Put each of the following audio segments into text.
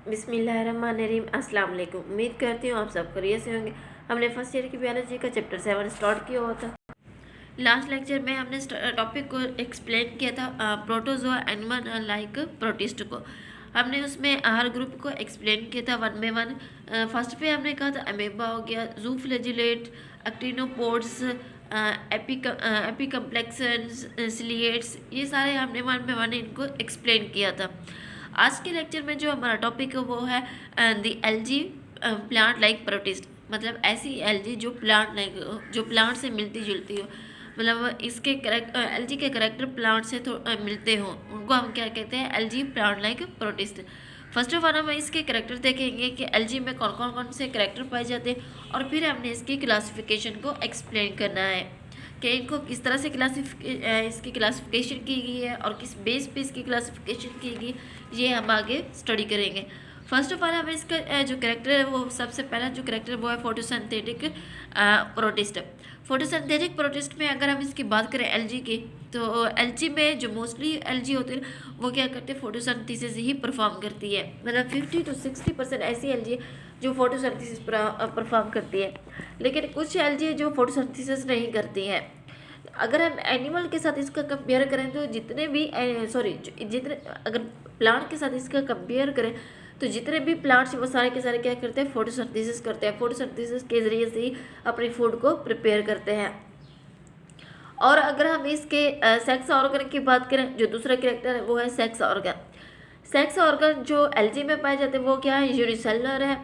बिस्मिल्लाहिर्रहमानिर्रहीम। अस्सलाम वालेकुम। उम्मीद करती हूँ आप सब खैरियत से होंगे। हमने फर्स्ट ईयर की बायोलॉजी का चैप्टर 7 स्टार्ट किया हुआ था। लास्ट लेक्चर में हमने टॉपिक को एक्सप्लेन किया था प्रोटोजोआ एनिमल लाइक प्रोटिस्ट को। हमने उसमें हर ग्रुप को एक्सप्लेन किया था वन बाय वन। फर्स्ट पे हमने कहा था अमेबा हो गया, जूफ्लैजिलेट, एक्टिनोपोड्स, एपिकम्प्लेक्सन्स, सिलिएट्स, ये सारे हमने वन बाय वन इनको एक्सप्लेन किया था। आज के लेक्चर में जो हमारा टॉपिक है वो है the algae plant like protist, मतलब ऐसी एल्गी जो प्लांट लाइक जो प्लांट से मिलती जुलती हो, मतलब इसके एल्गी के करेक्टर प्लांट से मिलते हों, उनको हम क्या कहते हैं, algae plant like protist. First of all हम इसके करेक्टर देखेंगे कि एल्गी में कौन से करेक्टर पाए जाते हैं, और फिर हमने इसकी क्लासिफिकेशन को एक्सप्लेन करना है कि इनको किस तरह से इसकी क्लासिफिकेशन की गई है और किस बेस पे इसकी क्लासिफिकेशन की गई, ये हम आगे स्टडी करेंगे। फर्स्ट ऑफ ऑल हमें इसका जो करेक्टर है, वो सबसे पहला जो करेक्टर है वो है फोटोसिंथेटिक प्रोटिस्ट। फोटोसिंथेटिक प्रोटिस्ट में अगर हम इसकी बात करें एल्गी की, तो एल्गी में जो मोस्टली एल्गी होती है वो क्या करते हैं, फोटोसिंथेसिस ही परफॉर्म करती है। मतलब 50 to 60% ऐसी एल्गी है जो फोटोसिंथेसिस परफॉर्म करती है, लेकिन कुछ एल्गी जो फोटोसिंथेसिस नहीं करती है। अगर हम एनिमल के साथ इसका कंपेयर करें तो जितने अगर प्लांट के साथ इसका कंपेयर करें तो जितने भी प्लांट्स वो सारे के सारे क्या करते हैं, फोटोसिंथेसिस करते हैं। फोटोसिंथेसिस के ज़रिए से ही अपनी फूड को प्रिपेयर करते हैं। और अगर हम इसके सेक्स ऑर्गन की बात करें, जो दूसरा कैरेक्टर है वो है सेक्स ऑर्गन। सेक्स ऑर्गन जो एल्गी में पाए जाते हैं वो क्या है, यूनिसेलुलर है,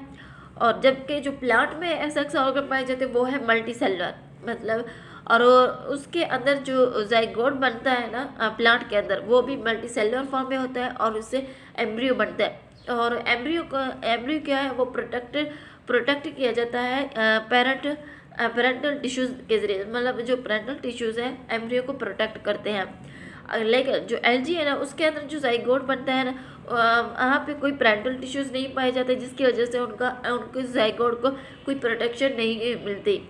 और जबकि जो प्लांट में सेक्स ऑर्गन पाए जाते हैं वो है मल्टीसेलुलर, मतलब और उसके अंदर जो जाइगोट बनता है ना प्लांट के अंदर, वो भी मल्टीसेलुलर फॉर्म में होता है और उससे एम्ब्रियो बनता है। और एम्ब्रियो क्या है, वो प्रोटेक्ट किया जाता है पेरेंटल टिश्यूज़ के ज़रिए, मतलब जो पेरेंटल टिश्यूज़ हैं एम्ब्रियो को प्रोटेक्ट करते हैं। लेकिन जो एल्गी है ना, उसके अंदर जो जाइगोट बनता है ना, वहाँ पे कोई पेरेंटल टिश्यूज़ नहीं पाए जाते, जिसकी वजह से उनके जाइगोट को कोई प्रोटेक्शन नहीं मिलती।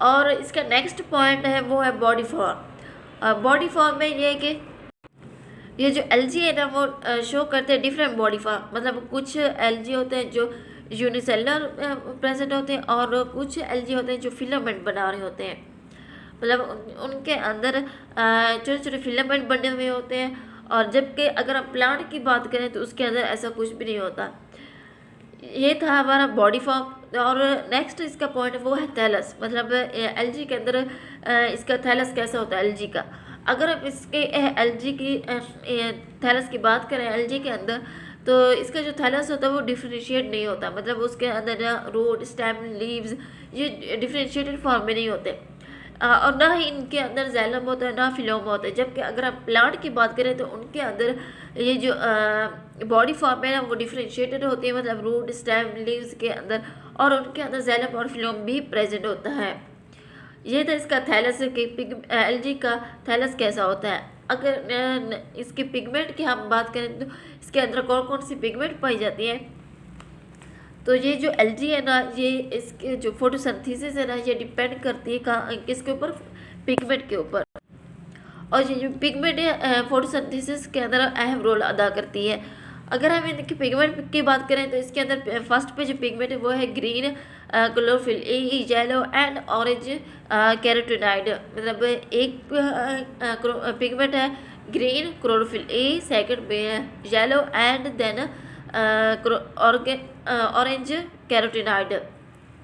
और इसका नेक्स्ट पॉइंट है वो है बॉडी फॉर्म। बॉडी फॉर्म में ये है कि ये जो एल्गी है ना वो शो करते हैं डिफरेंट बॉडी फॉर्म, मतलब कुछ एल्गी होते हैं जो यूनिसेलुलर प्रेजेंट होते हैं और कुछ एल्गी होते हैं जो फिलामेंट बना रहे होते हैं, मतलब उनके अंदर छोटे छोटे फिलामेंट बने हुए होते हैं। और जबकि अगर हम प्लांट की बात करें तो उसके अंदर ऐसा कुछ भी नहीं होता। ये था हमारा बॉडी फॉर्म। और नेक्स्ट इसका पॉइंट वो है थैलस, मतलब एल्गी के अंदर इसका थैलस कैसा होता है एल्गी का। अगर हम इसके एल्गी की थैलस की बात करें एल्गी के अंदर, तो इसका जो थैलस होता है वो डिफरेंशिएट नहीं होता, मतलब उसके अंदर ना रूट, स्टेम, लीव्स, ये डिफरेंशिएटेड फॉर्म में नहीं होते। और ना ही इनके अंदर जैलम होता है, ना फिलोम होता है। जबकि अगर हम प्लांट की बात करें तो उनके अंदर ये जो बॉडी फॉर्म है ना वो डिफरेंशिएटेड होती है, मतलब रूट, स्टेम, लीव्स के अंदर, और उनके अंदर जैलम और फिलोम भी प्रेजेंट होता है। ये था इसका थैलस के एल्गी का थैलस कैसा होता है। अगर इसके पिगमेंट की हम बात करें तो इसके अंदर कौन कौन सी पिगमेंट पाई जाती है, तो ये जो एल्गी है ना, ये इसके जो फोटोसिंथेसिस है ना, ये डिपेंड करती है किसके ऊपर, पिगमेंट के ऊपर। और ये जो पिगमेंट है फोटोसिंथेसिस के अंदर अहम रोल अदा करती है। अगर हम इनकी पिगमेंट की बात करें तो इसके अंदर फर्स्ट पे जो पिगमेंट है वो है green chlorophyll, yellow and orange carotenoid, मतलब एक पिगमेंट है ग्रीन क्लोरोफिल ए, सेकंड पे है yellow and then orange carotenoid,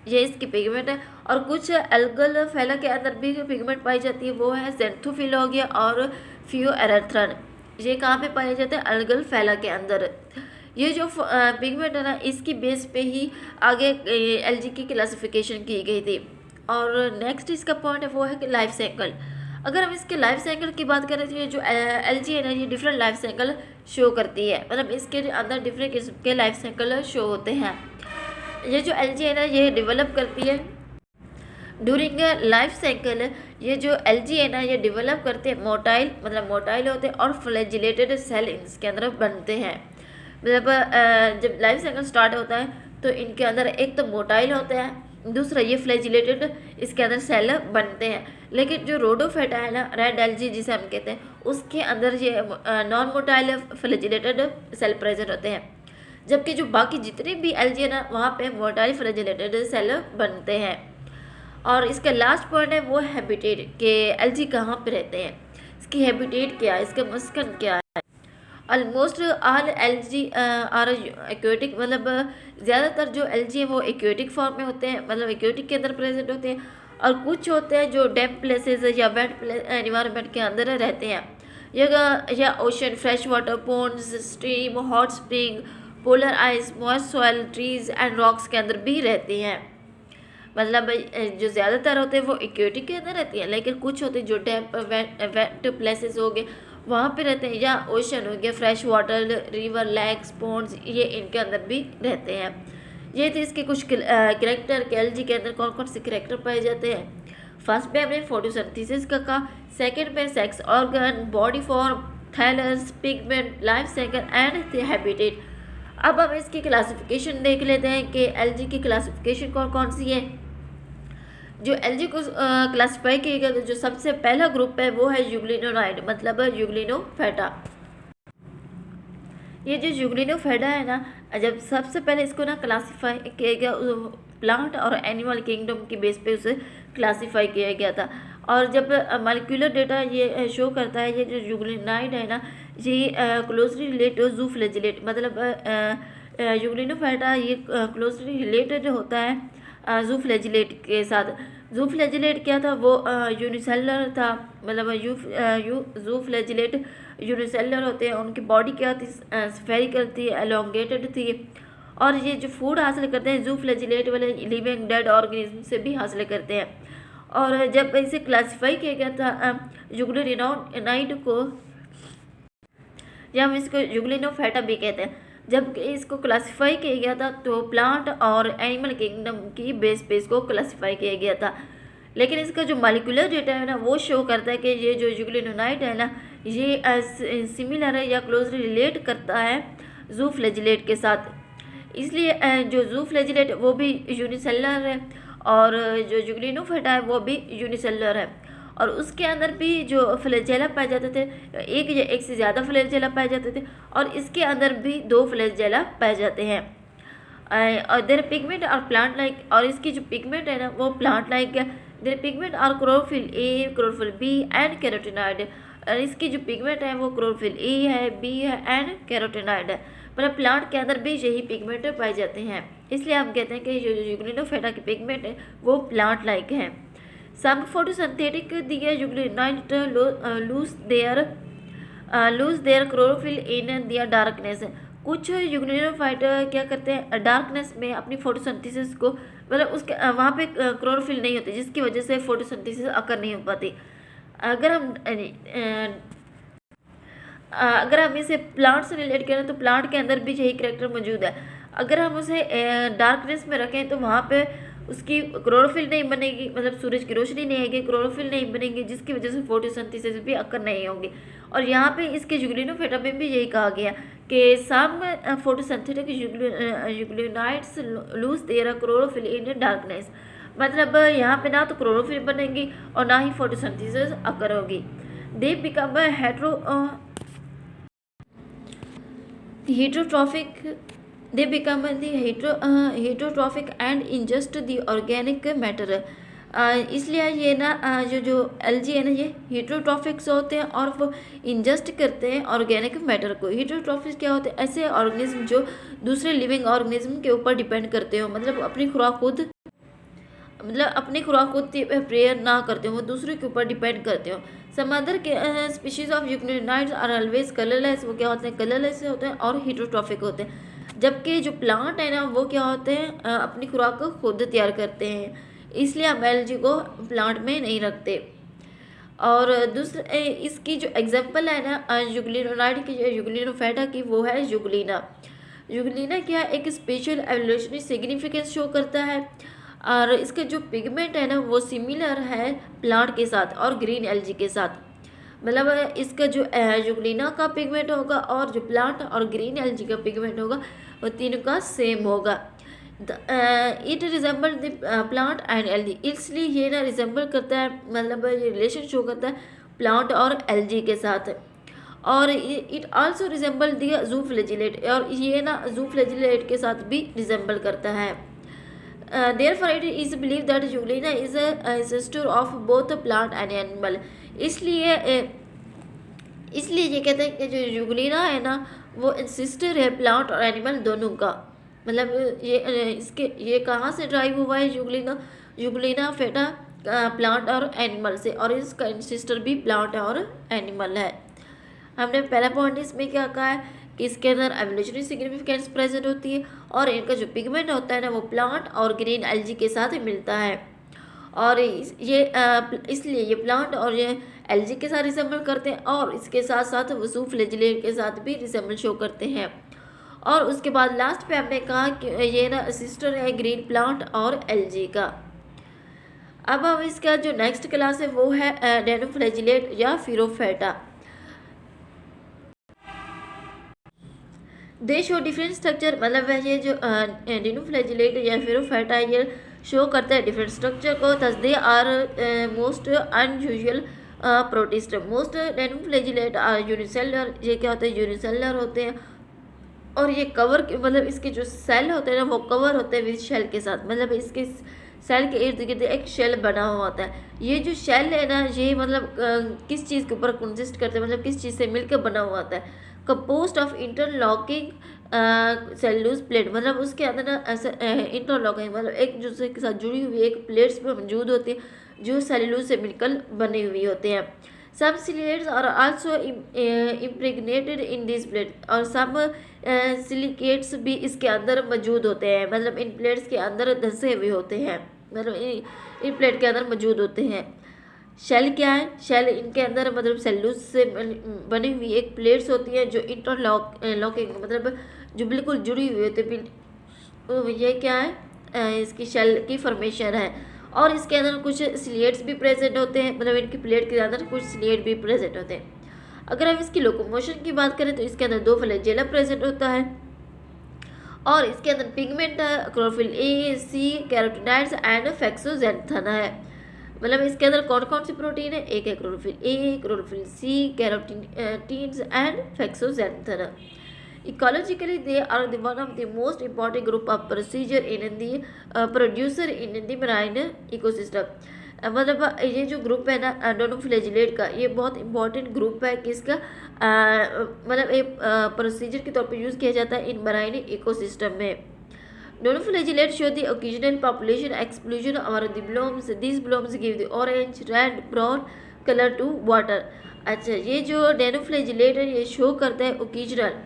ये इसकी पिगमेंट है। और कुछ एल्गल फैला के अंदर भी पिगमेंट पाई जाती है, वो है ज़ैंथोफिल हो गया और फियोएरेथ्रन। ये कहाँ पे पाए जाते हैं, एल्गल फैला के अंदर। ये जो पिगमेंट है ना, इसकी बेस पे ही आगे एल्गी की क्लासिफिकेशन की गई थी। और नेक्स्ट इसका पॉइंट है वो है कि लाइफ साइकिल। अगर हम इसके लाइफ साइकिल की बात करें तो ये जो एल्गी है ना, ये डिफरेंट लाइफ साइकिल शो करती है, मतलब इसके अंदर डिफरेंट किस्म के लाइफ साइकिल शो होते हैं। ये जो एल्गी है ना, ये डेवलप करती है ड्यूरिंग लाइफ साइकिल। ये जो एल्गी है ना, ये डेवलप करते हैं मोटाइल, मतलब मोटाइल होते हैं, और फ्लैजिलेटेड सेल इसके अंदर बनते हैं। मतलब जब लाइफ साइकिल स्टार्ट होता है तो इनके अंदर एक तो मोटाइल होता है, दूसरा ये फ्लैजिलेटेड इसके अंदर सेल बनते हैं। लेकिन जो रोडोफेटा है ना, रेड एल्गी जिसे हम कहते हैं, उसके अंदर ये non motile flagellated cell present होते हैं। जबकि जो बाकी जितने भी एल्गी है ना वहाँ पे मोटाइल फ्लैजेलेटेड सेल बनते हैं। और इसका लास्ट पॉइंट है वो हैबिटेट, के एल्गी कहाँ पे रहते हैं, इसकी हैबिटेट क्या है, इसका मस्कन क्या है। Almost all algae are aquatic, मतलब ज़्यादातर जो एल्गी है वो एक्वेटिक फॉर्म में होते हैं, मतलब एक्वेटिक के अंदर प्रेजेंट होते हैं, और कुछ होते हैं जो डैम्प प्लेसेस या वेट एनवायरनमेंट के अंदर रहते हैं, या ocean, fresh water, ponds, stream, hot spring, polar ice, moist soil, trees and rocks के अंदर भी रहती हैं। मतलब जो ज़्यादातर होते हैं वो एक्वेटिक के अंदर रहती हैं, लेकिन कुछ होते हैं जो डैम्प वेट प्लेसेस हो गए वहाँ पे रहते हैं, या ओशन हो गया, fresh water, river, lakes, ponds, ये इनके अंदर भी रहते हैं। ये थे इसके कुछ कैरेक्टर के एल्गी के अंदर कौन कौन से कैरेक्टर पाए जाते हैं। फर्स्ट पे हमने फोटोसिंथेसिस का कहा, सेकंड पे sex organ, body form, thallus, pigment, life cycle and habitat. अब हम इसकी क्लासिफिकेशन देख लेते हैं कि एल्गी की क्लासिफिकेशन कौन कौन सी है। जो एल्गी को क्लासिफाई किया गया, तो जो सबसे पहला ग्रुप है वो है यूग्लिनोनाइड, मतलब यूग्लिनोफेटा। ये जो यूग्लिनोफेटा है ना, जब सबसे पहले इसको ना क्लासिफाई किया गया प्लांट और एनिमल किंगडम की बेस पे उसे क्लासिफाई किया गया था। और जब मॉलिक्यूलर डेटा ये शो करता है, ये जो यूग्लिनाइड है ना, ये क्लोजली रिलेटेड जूफ्लैजिलेट, मतलब यूग्लिनोफेटा ये क्लोजली रिलेटेड होता है जूफ्लैजिलेट के साथ। जूफ्लैजिलेट क्या था, वो यूनिसेलुलर था, मतलब जूफ्लैजिलेट यूनिसेलुलर होते हैं, उनकी बॉडी क्या थी, स्फेरिकल थी, एलोंगेटेड थी, और ये जो फूड हासिल करते हैं जूफ्लैजिलेट वाले लिविंग डेड ऑर्गेनिज्म से भी हासिल करते हैं। और जब इसे क्लासिफाई किया गया था यूग्लिनोनाइड को, या हम इसको यूग्लिनोफेटा भी कहते हैं, जब इसको क्लासिफाई किया गया था तो प्लांट और एनिमल किंगडम की बेस पे इसको क्लासिफाई किया गया था। लेकिन इसका जो मॉलिक्यूलर डेटा है ना वो शो करता है कि ये जो यूग्लिनोनाइड है ना, ये सिमिलर है या क्लोजली रिलेट करता है जूफ्लैजिलेट के साथ। इसलिए जो जूफ्लैजिलेट वो भी यूनिसेलुलर है, और जो यूग्लिनोफेटा है वो भी यूनिसेलुलर है, और उसके अंदर भी जो फ्लैजेला पाए जाते थे, एक या एक से ज़्यादा फ्लैजेला पाए जाते थे, और इसके अंदर भी 2 फ्लैजेला पाए जाते हैं। और देर पिगमेंट और प्लांट लाइक, और इसकी जो पिगमेंट है ना वो प्लांट लाइक है। देर पिगमेंट और chlorophyll A, chlorophyll b and carotenoid. और इसकी जो पिगमेंट है वो क्लोरोफिल ए है, बी है एंड कैरोटिनॉइड है, मतलब प्लांट के अंदर भी यही पिगमेंट पाए जाते हैं। इसलिए हम कहते हैं कि जो यूग्लिनोफेटा की पिगमेंट है वो प्लांट लाइक है। Some photosynthetic the euglenoid lose their chlorophyll in their darkness। कुछ यूग्लिनोफाइट क्या करते हैं, डार्कनेस में अपनी फोटोसिंथेसिस को, मतलब उसके वहाँ पे क्लोरोफिल नहीं होती, जिसकी वजह से फोटोसिंथेसिस अकर नहीं हो पाती। अगर हम इसे प्लांट से रिलेट करें तो प्लांट के अंदर भी यही कैरेक्टर मौजूद है। अगर हम उसे डार्कनेस में रखें तो वहाँ पे उसकी क्लोरोफिल नहीं बनेगी, मतलब सूरज की रोशनी नहीं आएगी, क्लोरोफिल नहीं बनेगी, जिसकी वजह से फोटोसिंथेसिस भी अकर नहीं होगी। और यहाँ पे इसके यूग्लिनोफेटा में भी यही कहा गया कि some photosynthetic euglenoids lose their chlorophyll in darkness, मतलब यहाँ पे ना तो क्लोरोफिल बनेगी और ना ही फोटोसिंथेसिस अकर होगी। They become heterotrophic, they become the heterotrophic and ingest the organic matter। इसलिए ये ना जो एल्गी है ना ये हेटरोट्रॉफिक्स होते हैं और वो इंजेस्ट करते हैं ऑर्गेनिक मैटर को। हेटरोट्रॉफिक्स क्या होते हैं, ऐसे ऑर्गेनिज्म जो दूसरे लिविंग ऑर्गेनिज्म के ऊपर डिपेंड करते हो, मतलब अपनी खुराक खुद प्रेयर ना करते हो, वो दूसरे के ऊपर डिपेंड करते हो। सम अदर के species of euglenoids are always colourless, वो क्या होते हैं, कलरलेस होते हैं और हेटरोट्रॉफिक होते हैं। जबकि जो प्लांट है ना वो क्या होते हैं, अपनी खुराक को खुद तैयार करते हैं, इसलिए हम एल्गी को प्लांट में नहीं रखते। और दूसरे इसकी जो एग्जांपल है ना यूग्लिनोनाइड की, यूग्लिनोफेटा की, वो है यूग्लिना। यूग्लिना क्या एक स्पेशल एवोल्यूशनरी सिग्निफिकेंस शो करता है, और इसका जो पिगमेंट है ना वो सिमिलर है प्लांट के साथ और ग्रीन एल्गी के साथ, मतलब इसका जो यूग्लिना का पिगमेंट होगा और जो प्लांट और ग्रीन एल्गी का पिगमेंट होगा वो तीनों का सेम होगा। It resemble the plant and algae, इसलिए ये ना रिजेंबल करता है, मतलब ये रिलेशन शो करता है प्लांट और एल्गी के साथ। और it also resemble the zoo flagellate, और ये ना जू फ्लैजिलेट के साथ भी रिजेंबल करता है। Therefore it is believed that Julina is a sister of both plant and animal। इसलिए ये कहते हैं कि जो जुगलीना है ना वो सिस्टर है प्लांट और एनिमल दोनों का। मतलब ये कहाँ से ड्राइव हुआ है जुगलीना? जुगलीना फेटा प्लांट और एनिमल से, और इसका सिस्टर भी प्लांट और एनिमल है। हमने पहला पॉइंट इसमें क्या कहा है कि इसके अंदर एवोल्यूशनरी सिग्निफिकेंस प्रेजेंट होती है, और इनका जो पिगमेंट होता है ना वो प्लांट और ग्रीन एल्जी के साथ मिलता है, और इसलिए ये प्लांट और ये एल्जी के साथ रिसेंबल करते हैं, और इसके साथ साथ वसू फ्लैजिलेट के साथ भी रिसेंबल शो करते हैं। और उसके बाद लास्ट पे हमने कहा कि ये ना सिस्टर है ग्रीन प्लांट और एल्जी का। अब हम इसका जो नेक्स्ट क्लास है वो है डेनोफ्लैजिलेट या फिरोफेटा। दे शो डिफरेंट स्ट्रक्चर, मतलब ये जो डेनोफ्लैजिलेट या फिरोफेटा ये शो करता है डिफरेंट स्ट्रक्चर को। Thus they are most unusual protist. Most dinoflagellate are unicellular. ये क्या होते हैं? यूनिसेलुलर होते हैं, और ये कवर मतलब इसके जो सेल होते हैं ना वो कवर होते हैं विद शेल के साथ। मतलब इसके सेल के इर्द गिर्द एक शेल बना हुआ होता है। ये जो शेल है ना ये मतलब किस चीज़ के ऊपर कंसिस्ट करते हैं, मतलब किस चीज़ से मिलकर बना हुआ होता है? Compost of interlocking cellulose plate. मतलब उसके अंदर ना ऐसा इंटरलॉकिंग मतलब एक दूसरे के साथ जुड़ी हुई एक प्लेट्स पे मौजूद होती है जो सेल्यूलोज से मिलकर बनी हुई होते हैं। Some silicates are also impregnated in this plate, और सम सिलिकेट्स भी इसके अंदर मौजूद होते हैं, मतलब इन प्लेट्स के अंदर धंसे हुए होते हैं, मतलब इन प्लेट के अंदर मौजूद होते हैं। शेल क्या है? शेल इनके अंदर मतलब सेल्यूलोज से बनी हुई एक प्लेट्स होती हैं जो इंटरलॉकिंग मतलब जो बिल्कुल जुड़ी हुई होती है। ये क्या है? इसकी शेल की फॉर्मेशन है, और इसके अंदर कुछ सिलिएट्स भी प्रेजेंट होते हैं, मतलब इनकी प्लेट के अंदर कुछ सिलिएट भी प्रेजेंट होते हैं। अगर हम इसकी लोकोमोशन की बात करें तो इसके अंदर 2 फ्लैजेला प्रेजेंट होता है, और इसके अंदर पिगमेंट है chlorophyll A, C, carotenoids and fucoxanthin है। मतलब इसके अंदर कौन कौन सी प्रोटीन है? एक है chlorophyll A, chlorophyll C, carotenes and fucoxanthin. Ecologically, they are one of the most important group of procedure in the producer in the marine ecosystem। मतलब ये जो ग्रुप है ना डोनोफ्लैजिलेट का, ये बहुत इंपॉर्टेंट ग्रुप है किसका? मतलब एक प्रोसीजर के तौर पे यूज़ किया जाता है इन मराइन इकोसिस्टम में। Dinoflagellate show the occasional population explosion और the blooms. This blooms give the orange, red, brown colour to water. अच्छा, ये जो डोनोफ्लैजिलेट है ये शो करता है ओकेजनल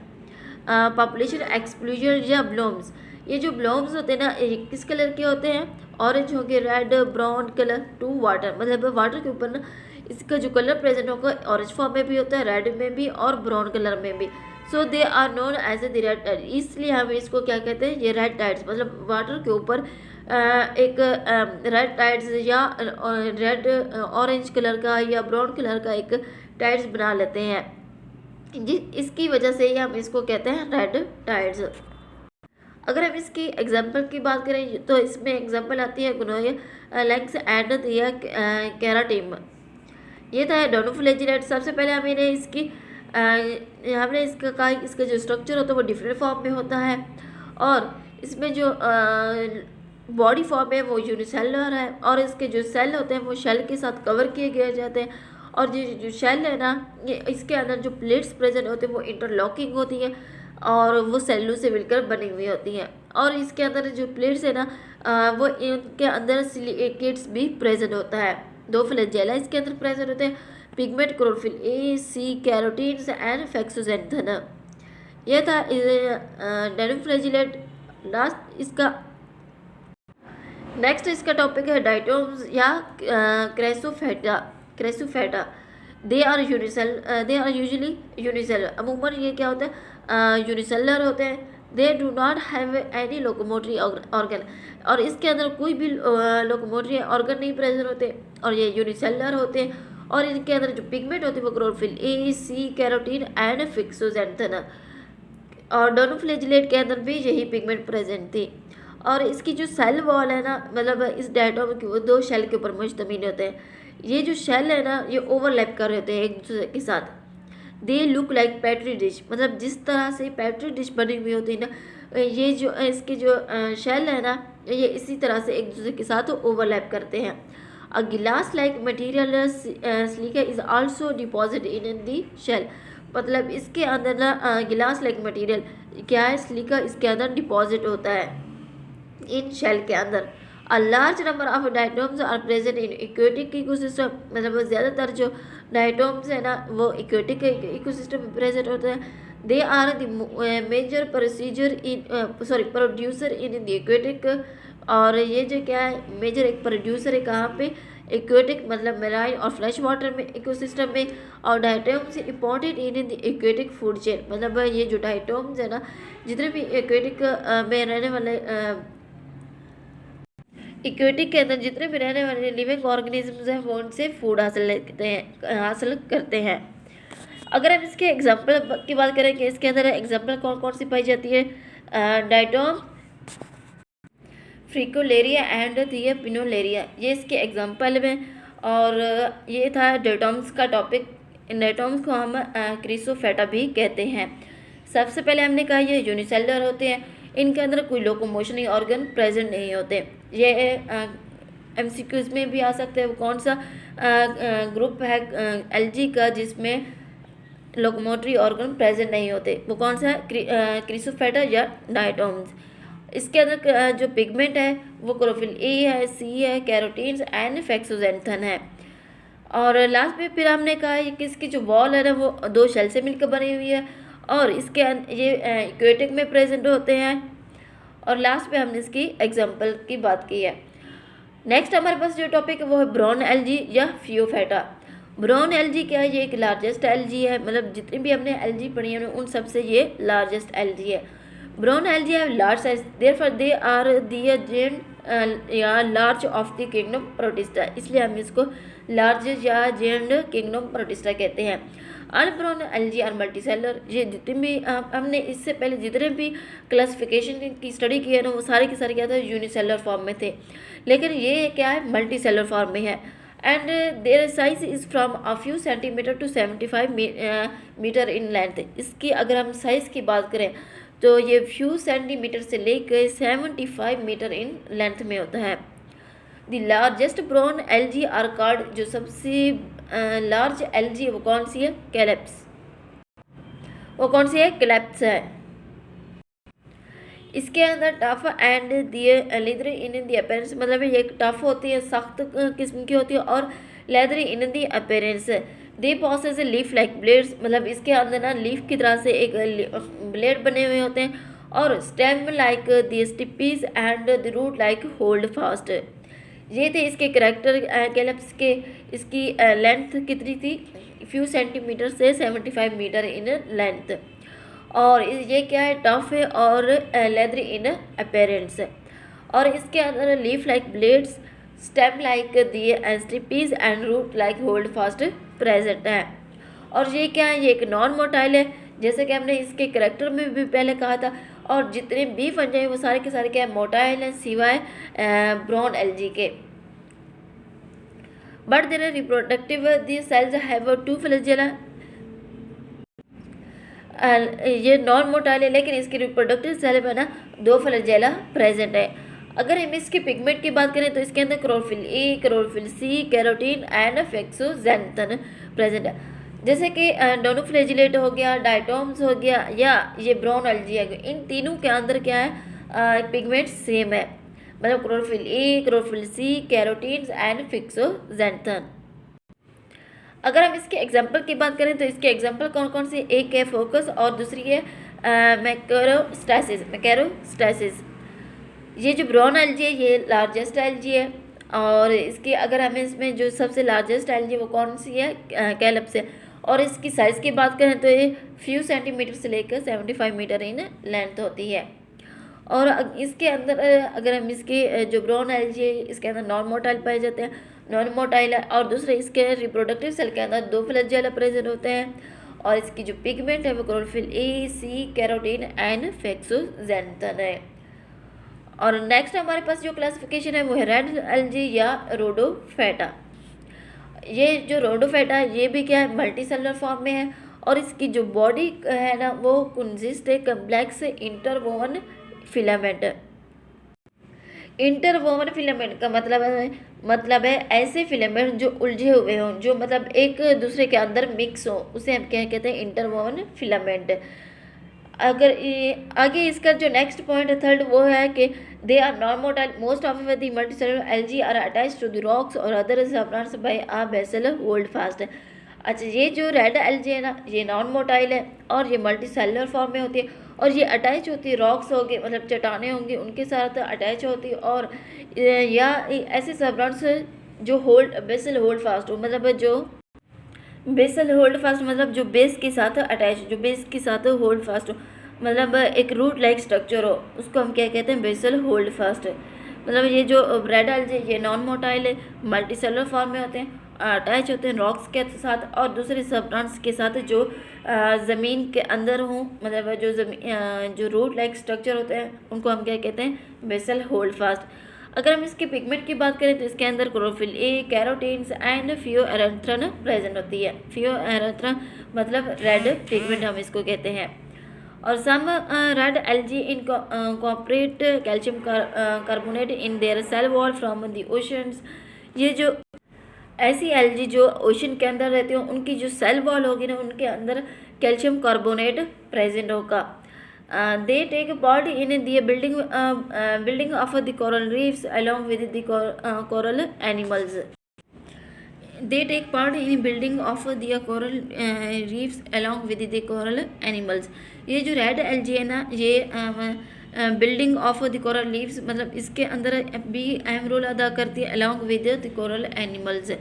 पॉपुलेशन एक्सप्लोजन या ब्लूम्स। ये जो ब्लूम्स होते हैं ना ये किस कलर के होते हैं? ऑरेंज होंगे, red, brown colour to water, मतलब वाटर के ऊपर ना इसका जो कलर प्रेजेंट होगा ऑरेंज फॉर्म में भी होता है, रेड में भी और ब्राउन कलर में भी। So they are known as a the red tide. इसलिए हम इसको क्या कहते हैं? ये रेड टाइड्स, मतलब वाटर के ऊपर एक रेड टाइड्स या रेड ऑरेंज कलर का या ब्राउन कलर का एक टाइड्स बना लेते हैं, इसकी वजह से ही हम इसको कहते हैं रेड टाइड्स। अगर हम इसकी एग्जांपल की बात करें तो इसमें एग्जांपल आती है गुनोया लेंस एंड दिया कैराटीम। ये था डोनोफ्लैजिलेट। सबसे पहले हमने इसका कहा इसका जो स्ट्रक्चर होता है वो डिफरेंट फॉर्म में होता है, और इसमें जो बॉडी फॉर्म है वो यूनिसेलुलर है, और इसके जो सेल होते हैं वो शेल के साथ कवर किए गए जाते हैं, और जो शेल है ना ये इसके अंदर जो प्लेट्स प्रेजेंट होते हैं वो इंटरलॉकिंग होती है, और वो सेल्यूलोज से मिलकर बनी हुई होती हैं। और इसके अंदर जो प्लेट्स है ना वो इनके अंदर सिलिकेट्स भी प्रेजेंट होता है। 2 फ्लैजेला इसके अंदर प्रेजेंट होते हैं, pigment chlorophyll A, C, carotenes and fucoxanthin. यह था डोनोफ्लैजिलेट। लास्ट इसका नेक्स्ट इसका टॉपिक है डाइटोम्स या chrysophyta. They are usually unicellular. अमूमन ये क्या होता है? यूनिसेलर होते हैं। They do not have any locomotory organ, और इसके अंदर कोई भी लोकोमोटरी ऑर्गन नहीं प्रेजेंट होते, और ये यूनिसेलर होते हैं, और इनके अंदर जो पिगमेंट होते हैं वो chlorophyll A, C, carotene and fucoxanthin. और डोनोफ्लैजिलेट के अंदर भी यही पिगमेंट प्रेजेंट थी। और इसकी जो सेल वॉल है ना मतलब इस डायटोम की वो 2 शेल के ऊपर मुश्तमिल होते हैं। ये जो शेल है ना ये ओवरलैप कर रहे होते हैं एक दूसरे के साथ। They look like petri dish, मतलब जिस तरह से पेट्री डिश बनी हुई होती है ना, ये जो इसके जो शेल है ना, ये इसी तरह से एक दूसरे के साथ ओवरलैप करते हैं। A glass like material silica is also deposit in the shell, मतलब इसके अंदर ना गिलास लाइक मटीरियल क्या है, सिलिका इसके अंदर डिपॉजिट होता है इन शेल के अंदर। A large number of diatoms are present in aquatic ecosystem, मतलब ज़्यादातर जो डायटोम्स है ना वो इक्वेटिक इकोसिस्टम में प्रेजेंट होते हैं। They are the major procedure in producer in the aquatic, और ये जो क्या है मेजर एक प्रोड्यूसर है कहाँ पे, इक्वेटिक मतलब मेराइन और फ्रेश वाटर में इकोसिस्टम में। और diatoms important in the aquatic food chain, मतलब ये जो डायटोम्स है ना, जितने भी इक्वेटिक में रहने वाले इक्वेटिक के अंदर जितने भी रहने वाले लिविंग ऑर्गेनिजम्स हैं वो उनसे फूड हासिल करते हैं। अगर हम इसके एग्जांपल की बात करें कि इसके अंदर एग्जांपल कौन कौन सी पाई जाती है, डायटोम, फ्रिकोलेरिया एंड थियोपिनोलेरिया, ये इसके एग्जांपल में। और ये था डायटोम्स का टॉपिक। डायटोम्स को हम क्रिसोफेटा भी कहते हैं। सबसे पहले हमने कहा ये यूनिसेलुलर होते हैं, इनके अंदर कोई लोकोमोशनल ऑर्गन प्रेजेंट नहीं होते। ये एमसीक्यूज में भी आ सकते हैं। वो कौन सा ग्रुप है एल्जी का जिसमें लोकोमोटरी ऑर्गन प्रेजेंट नहीं होते, वो कौन सा है, क्रिसोफेटा या डायटोम्स। इसके अंदर जो पिगमेंट है वो क्लोरोफिल ए है, सी है, कैरोटीन्स एंड फेक्सोजेंथन है। और लास्ट में फिर हमने कहा कि इसकी जो वॉल है ना वो दो शेल से मिलकर बनी हुई है, और इसके ये इक्वेटिक में प्रेजेंट होते हैं। और लास्ट में हमने इसकी एग्जांपल की बात की है। नेक्स्ट हमारे पास जो टॉपिक है वो है ब्राउन एल्गी या फियोफेटा। ब्राउन एल्गी क्या है, ये एक लार्जेस्ट एल्गी है, मतलब जितनी भी हमने एल्गी पढ़ी है उन सबसे ये लार्जेस्ट एल्गी है। ब्राउन एल्गी है large size, therefore they are the giant या large of the kingdom Protista, इसलिए हम इसको लार्ज या जेंट किंगडम प्रोटिस्टा कहते हैं। अनब्राउन एल्गी आर मल्टीसेलर, ये जितने भी हमने इससे पहले जितने भी क्लासिफिकेशन की स्टडी की है ना वो सारे के सारे क्या था, यूनिसेलर फॉर्म में थे, लेकिन ये क्या है मल्टीसेलर फॉर्म में है। And their size is from a few centimeter to 75 meter in length. इसकी अगर हम साइज़ की बात करें तो ये फ्यू सेंटीमीटर से लेकर 75 मीटर इन लेंथ में होता है। The largest brown algae are called, जो सबसे लार्ज एल्गी वो कौन सी है, कैलेप्स, वो कौन सी है, कैलेप्स है। इसके अंदर tough and leathery in the appearance, मतलब ये टफ होती है, सख्त किस्म की होती है, और लेदरी इन दी अपीयरेंस। दे पॉसेस लीफ लाइक ब्लेड्स, मतलब इसके अंदर ना लीफ की तरह से एक ब्लेड बने हुए होते हैं, और stem like the stipes and the root like holdfast. ये थे इसके करेक्टर कैलेप्स के। इसकी लेंथ कितनी थी, फ्यू सेंटीमीटर से 75 मीटर इन लेंथ, और ये क्या है, टफ है और लेदरी इन अपीयरेंस है। और इसके अंदर leaf like blades, stem like the stipes and root like holdfast present है। और ये क्या है, ये एक नॉन मोटाइल है, जैसे कि हमने इसके करेक्टर में भी पहले कहा था। और जितने भी फंजाई वो सारे के सारे क्या है, मोटाइल हैं सिवाय ब्राउन एल्गी के। But there are reproductive the cells have two flagella, ये नॉन मोटाइल है लेकिन इसकी रिप्रोडक्टिव सेल में ना दो फ्लैजेला प्रेजेंट है। अगर हम इसके पिगमेंट की बात करें तो इसके अंदर chlorophyll A, chlorophyll C, carotene and fucoxanthin present है। जैसे कि डोनोफ्लैजिलेट हो गया, डायटोम्स हो गया, या ये ब्राउन एल्गी है, इन तीनों के अंदर क्या है, पिगमेंट सेम है, मतलब chlorophyll A, chlorophyll C, carotenes and fucoxanthin. अगर हम इसके एग्जाम्पल की बात करें तो इसके एग्जाम्पल कौन कौन से, एक है फोकस और दूसरी है मैकेरोस्टासिस। ये जो ब्राउन एल्गी है ये लार्जेस्ट एल्गी है, और इसकी अगर हमें इसमें जो सबसे लार्जेस्ट एल्गी वो कौन सी है, कैलेप्स है। और इसकी साइज़ की बात करें तो ये फ्यू सेंटीमीटर से लेकर 75 मीटर इन लेंथ होती है। और इसके अंदर अगर हम इसके जो ब्राउन एल्गी है इसके अंदर नॉन मोटाइल पाए जाते हैं, नॉन मोटाइल है। और दूसरे इसके रिप्रोडक्टिव सेल के अंदर दो फ्लैजेला प्रेजेंट होते हैं, और इसकी जो पिगमेंट है वो chlorophyll A, C, carotene and fucoxanthin है। और नेक्स्ट हमारे पास जो क्लासिफिकेशन है वो है रेड एल्गी या रोडोफेटा। ये जो रोडोफेटा है ये भी क्या है, मल्टी सेलुलर फॉर्म में है, और इसकी जो बॉडी है ना वो कंसिस्ट है complex interwoven filament. Interwoven filament का मतलब है ऐसे फिलामेंट जो उलझे हुए हों, जो मतलब एक दूसरे के अंदर मिक्स हो, उसे हम क्या कहते हैं, इंटरवोवन फिलामेंट। अगर ये आगे इसका जो नेक्स्ट पॉइंट है थर्ड, वो है कि they are non motile, most of the multicellular algae are attached to the rocks और other subplants by a basal holdfast. अच्छा, ये जो रेड एल्गी है ना, ये नॉन मोटाइल है और ये मल्टी सेलुलर फॉर्म में होती है और ये अटैच होती है रॉक्स होंगे, मतलब चट्टाने होंगी उनके साथ अटैच होती है, और या ऐसे सबप्लांट्स जो होल्ड बेसल होल्ड फास्ट हो, मतलब जो बेसल होल्ड फास्ट मतलब जो बेस के साथ अटैच, जो बेस के साथ होल्ड फास्ट हो, मतलब एक रूट लाइक स्ट्रक्चर हो, उसको हम क्या कहते हैं, बेसल होल्ड फास्ट। मतलब ये जो रेड एल्गी ये नॉन मोटाइल है, मल्टी सेलुलर फॉर्म में होते हैं, अटैच होते हैं रॉक्स के साथ और दूसरे सबप्लांट्स के साथ जो ज़मीन के अंदर हों, मतलब जो रूट लाइक स्ट्रक्चर होते हैं उनको हम क्या कहते हैं, बेसल होल्ड फास्ट। अगर हम इसके पिगमेंट की बात करें तो इसके अंदर chlorophyll A, carotenes and phycoerythrin present होती है। फियोएरेथ्रिन मतलब रेड पिगमेंट हम इसको कहते हैं। और some red algae incorporate calcium carbonate in their cell wall from the oceans. ये जो ऐसी एल्गी जो ओशन के अंदर रहती हो, उनकी जो सेल वॉल होगी ना, उनके अंदर कैल्शियम कार्बोनेट प्रेजेंट होगा। They take part in the building of the coral reefs along with the coral animals. They take part in building of the coral reefs along with the coral animals. ये जो red algae है ना, ये building of the coral reefs मतलब इसके अंदर भी अहम रोल अदा करती है along with the coral animals.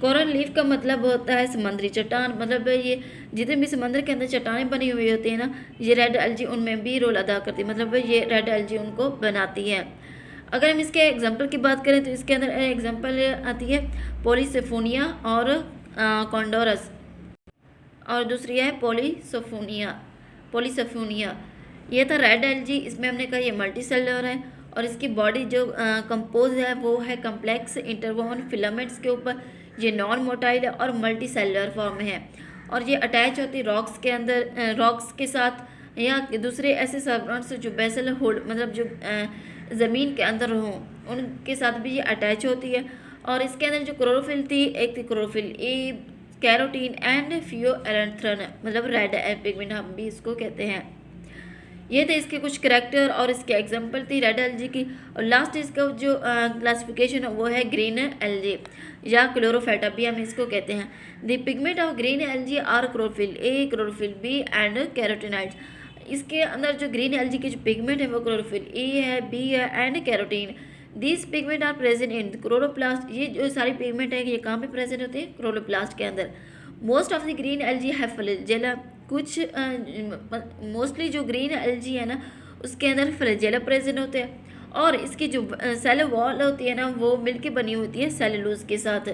Coral leaf का मतलब होता है समुद्री चट्टान, मतलब ये जितने भी समंदर के अंदर चट्टानें बनी हुई होती है ना, ये रेड एल्गी उनमें भी रोल अदा करती है, मतलब ये रेड एल्गी उनको बनाती है। अगर हम इसके एग्जांपल की बात करें तो इसके अंदर एग्जांपल आती है पॉलीसेफोनिया और कॉन्डोरस, और दूसरी है पॉलीसेफोनिया। ये था रेड एल्गी, इसमें हमने कहा ये मल्टी सेलुलर है और इसकी बॉडी जो कंपोज है वो है कम्प्लेक्स इंटरवोवन फिलामेंट्स के ऊपर। ये नॉन मोटाइल है और मल्टी सेलुलर फॉर्म में है और ये अटैच होती है रॉक्स के अंदर, रॉक्स के साथ या दूसरे ऐसे सबप्लांट्स जो बेसल होल्ड मतलब जो ज़मीन के अंदर हों उनके साथ भी ये अटैच होती है। और इसके अंदर जो क्लोरोफिल थी, एक थी क्लोरोफिल ए, कैरोटीन एंड फियोएरेथ्रिन मतलब रेड पिगमेंट हम भी इसको कहते हैं। ये थे इसके कुछ करैक्टर और इसके एग्जांपल थी रेड एल्गी की। और लास्ट इसका जो क्लासिफिकेशन है वो है ग्रीन एल्गी या क्लोरोफाइटा भी हम इसको कहते हैं। The pigment of green algae are chlorophyll A, chlorophyll b and carotenoids. इसके अंदर जो ग्रीन एल्गी के जो पिगमेंट है वो क्लोरोफिल ए है, बी है and carotene. These pigment are present in chloroplast. ये जो सारी पिगमेंट है ये कहाँ पे प्रेजेंट होते हैं, क्लोरोप्लास्ट के अंदर। Most of the green algae have flagella. कुछ मोस्टली जो ग्रीन एल्गी है ना उसके अंदर फ्लैजेला प्रेजेंट होते हैं और इसकी जो सेल वॉल होती है ना वो मिलके बनी होती है सेलुलोज के साथ।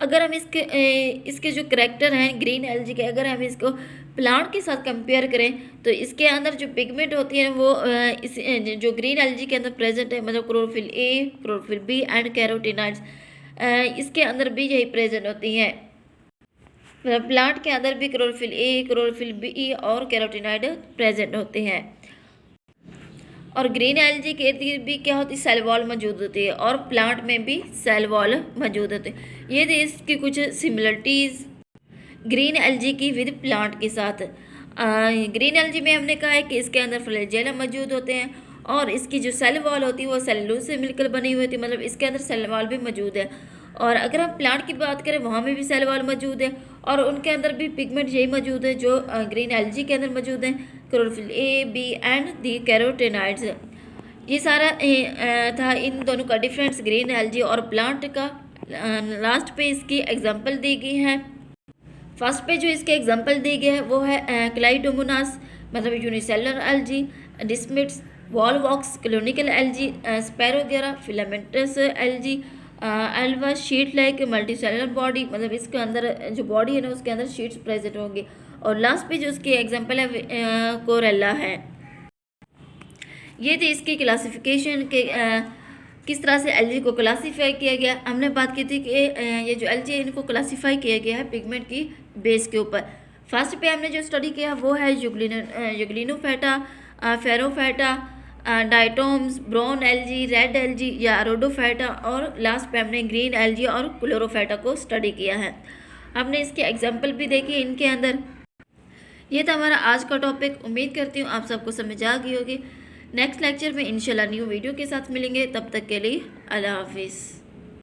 अगर हम इसके जो करैक्टर हैं ग्रीन एल्गी के, अगर हम इसको प्लांट के साथ कंपेयर करें तो इसके अंदर जो पिगमेंट होती है वो इस जो ग्रीन एल्गी के अंदर प्रेजेंट है, मतलब chlorophyll A, chlorophyll b and carotenoids, इसके अंदर भी यही प्रेजेंट होती हैं। मतलब प्लांट के अंदर भी क्लोरोफिल ए, क्लोरोफिल बी और कैरोटीनॉइड प्रेजेंट होते हैं। और ग्रीन एल्गी के इर्द गिर्द भी क्या होती है, सेल वॉल मौजूद होती है और प्लांट में भी सेल वॉल मौजूद होते हैं। ये थी इसकी कुछ सिमिलरिटीज़ ग्रीन एल्गी की विद प्लांट के साथ। ग्रीन एल्गी में हमने कहा है कि इसके अंदर फ्लैजेला मौजूद होते हैं और इसकी जो सेल वॉल होती है वो सेलुलोज से मिलकर बनी हुई होती है, मतलब इसके अंदर सेल वॉल भी मौजूद है। और अगर हम प्लांट की बात करें वहाँ में भी सेल वॉल मौजूद है और उनके अंदर भी पिगमेंट यही मौजूद है जो ग्रीन एल्गी के अंदर मौजूद है, chlorophyll a, b and the carotenoids. ये सारा था इन दोनों का डिफरेंस ग्रीन एल्गी और प्लांट का। लास्ट पे इसकी एग्जांपल दी गई है। फर्स्ट पे जो इसके एग्जांपल दी गई है वो है क्लाइडोमोनास मतलब unicellular algae, desmids, Volvox, colonial algae, Spirogyra, filamentous algae, Ulva sheet like multi cellular body, मतलब इसके अंदर जो बॉडी है ना उसके अंदर शीट्स प्रेजेंट होंगी। और लास्ट पे जो उसकी एग्जांपल है कोरेला है। ये थी इसकी क्लासिफिकेशन के किस तरह से एल्गी को क्लासीफाई किया गया। हमने बात की थी कि ये जो एल्गी है इनको क्लासीफाई किया गया है पिगमेंट की बेस के ऊपर। फर्स्ट पे हमने जो स्टडी किया वो है युगलिनोफेटा, फेरोफेटा, डाइटोम्स, ब्राउन एल्गी, रेड एल्गी या रोडोफेटा, और लास्ट पे हमने ग्रीन एल्गी और क्लोरोफेटा को स्टडी किया है। हमने इसके एग्जाम्पल भी देखे इनके अंदर। ये था हमारा आज का टॉपिक। उम्मीद करती हूँ आप सबको समझ आ गई होगी। नेक्स्ट लेक्चर में इंशाल्लाह न्यू वीडियो के साथ मिलेंगे। तब तक के लिए अल्लाह हाफिज़।